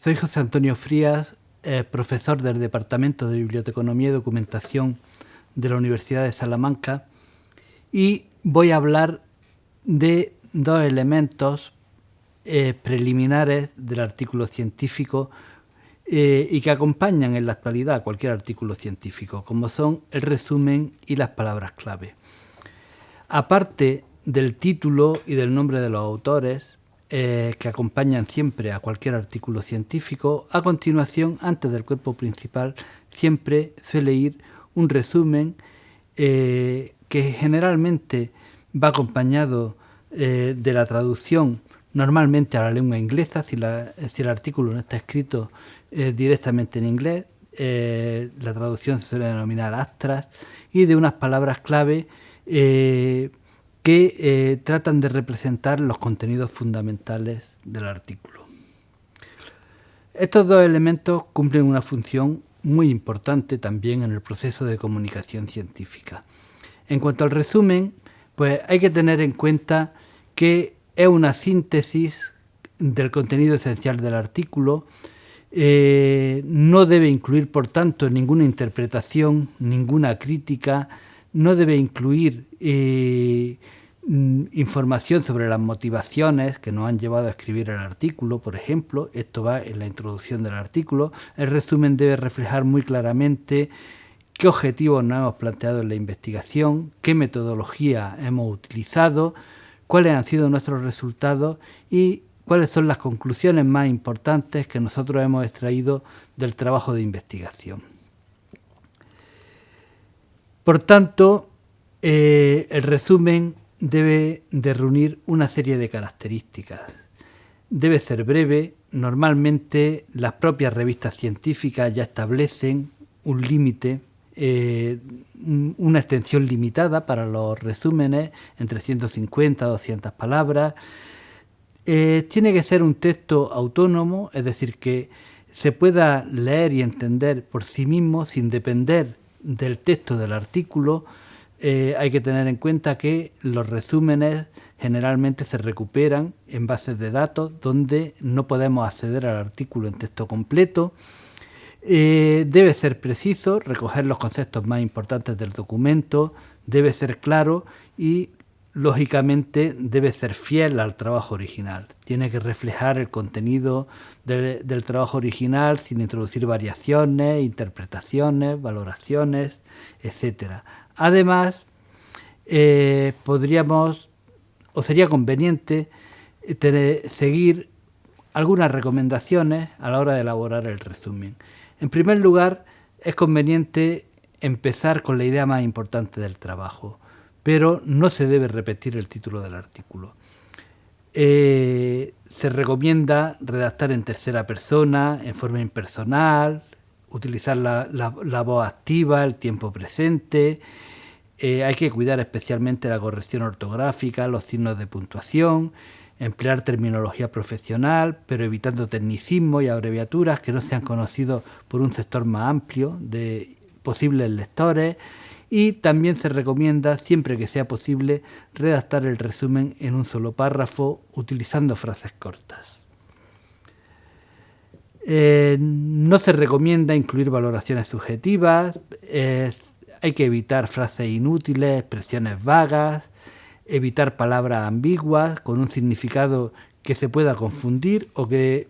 Soy José Antonio Frías, profesor del Departamento de Biblioteconomía y Documentación de la Universidad de Salamanca, y voy a hablar de dos elementos preliminares del artículo científico y que acompañan en la actualidad cualquier artículo científico, como son el resumen y las palabras clave. Aparte del título y del nombre de los autores, que acompañan siempre a cualquier artículo científico, a continuación, antes del cuerpo principal, siempre suele ir un resumen que generalmente va acompañado de la traducción, normalmente a la lengua inglesa, si el artículo no está escrito directamente en inglés, la traducción se suele denominar abstract, y de unas palabras clave que tratan de representar los contenidos fundamentales del artículo. Estos dos elementos cumplen una función muy importante también en el proceso de comunicación científica. En cuanto al resumen, pues hay que tener en cuenta que es una síntesis del contenido esencial del artículo. No debe incluir, por tanto, ninguna interpretación, ninguna crítica, no debe incluir información sobre las motivaciones que nos han llevado a escribir el artículo, por ejemplo. Esto va en la introducción del artículo. El resumen debe reflejar muy claramente qué objetivos nos hemos planteado en la investigación, qué metodología hemos utilizado, cuáles han sido nuestros resultados y cuáles son las conclusiones más importantes que nosotros hemos extraído del trabajo de investigación. Por tanto, el resumen debe de reunir una serie de características. Debe ser breve. Normalmente las propias revistas científicas ya establecen un límite, una extensión limitada para los resúmenes, entre 150 y 200 palabras. Tiene que ser un texto autónomo, es decir, que se pueda leer y entender por sí mismo sin depender del texto del artículo. Hay que tener en cuenta que los resúmenes generalmente se recuperan en bases de datos donde no podemos acceder al artículo en texto completo. Debe ser preciso, recoger los conceptos más importantes del documento, debe ser claro y, lógicamente, debe ser fiel al trabajo original. Tiene que reflejar el contenido del trabajo original sin introducir variaciones, interpretaciones, valoraciones, etc. Además, sería conveniente seguir algunas recomendaciones a la hora de elaborar el resumen. En primer lugar, es conveniente empezar con la idea más importante del trabajo, pero no se debe repetir el título del artículo. Se recomienda redactar en tercera persona, en forma impersonal, utilizar la voz activa, el tiempo presente. Hay que cuidar especialmente la corrección ortográfica, los signos de puntuación, emplear terminología profesional, pero evitando tecnicismos y abreviaturas que no sean conocidos por un sector más amplio de posibles lectores. Y también se recomienda, siempre que sea posible, redactar el resumen en un solo párrafo utilizando frases cortas. No se recomienda incluir valoraciones subjetivas. Hay que evitar frases inútiles, expresiones vagas, evitar palabras ambiguas con un significado que se pueda confundir o que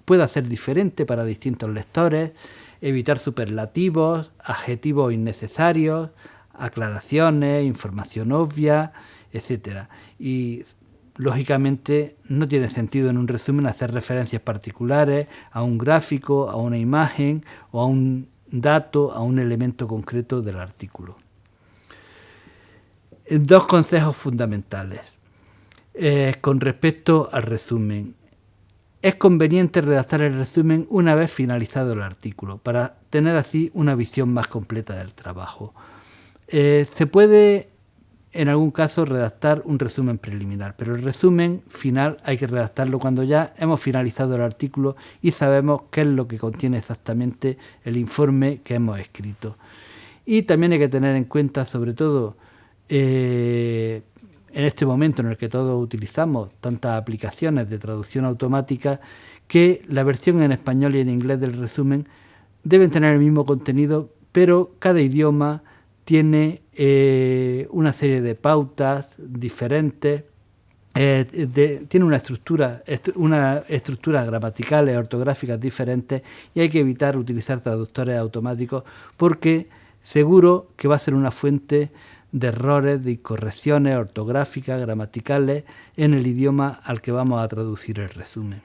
pueda ser diferente para distintos lectores, evitar superlativos, adjetivos innecesarios, aclaraciones, información obvia, etc. Y, lógicamente, no tiene sentido en un resumen hacer referencias particulares a un gráfico, a una imagen o a un dato, a un elemento concreto del artículo. Dos consejos fundamentales con respecto al resumen. Es conveniente redactar el resumen una vez finalizado el artículo, para tener así una visión más completa del trabajo. Se puede, en algún caso, redactar un resumen preliminar, pero el resumen final hay que redactarlo cuando ya hemos finalizado el artículo y sabemos qué es lo que contiene exactamente el informe que hemos escrito. Y también hay que tener en cuenta, sobre todo, en en este momento en el que todos utilizamos tantas aplicaciones de traducción automática, que la versión en español y en inglés del resumen deben tener el mismo contenido, pero cada idioma tiene una serie de pautas diferentes, tiene una estructura gramaticales, ortográficas diferentes, y hay que evitar utilizar traductores automáticos porque seguro que va a ser una fuente de errores, de incorrecciones ortográficas, gramaticales en el idioma al que vamos a traducir el resumen.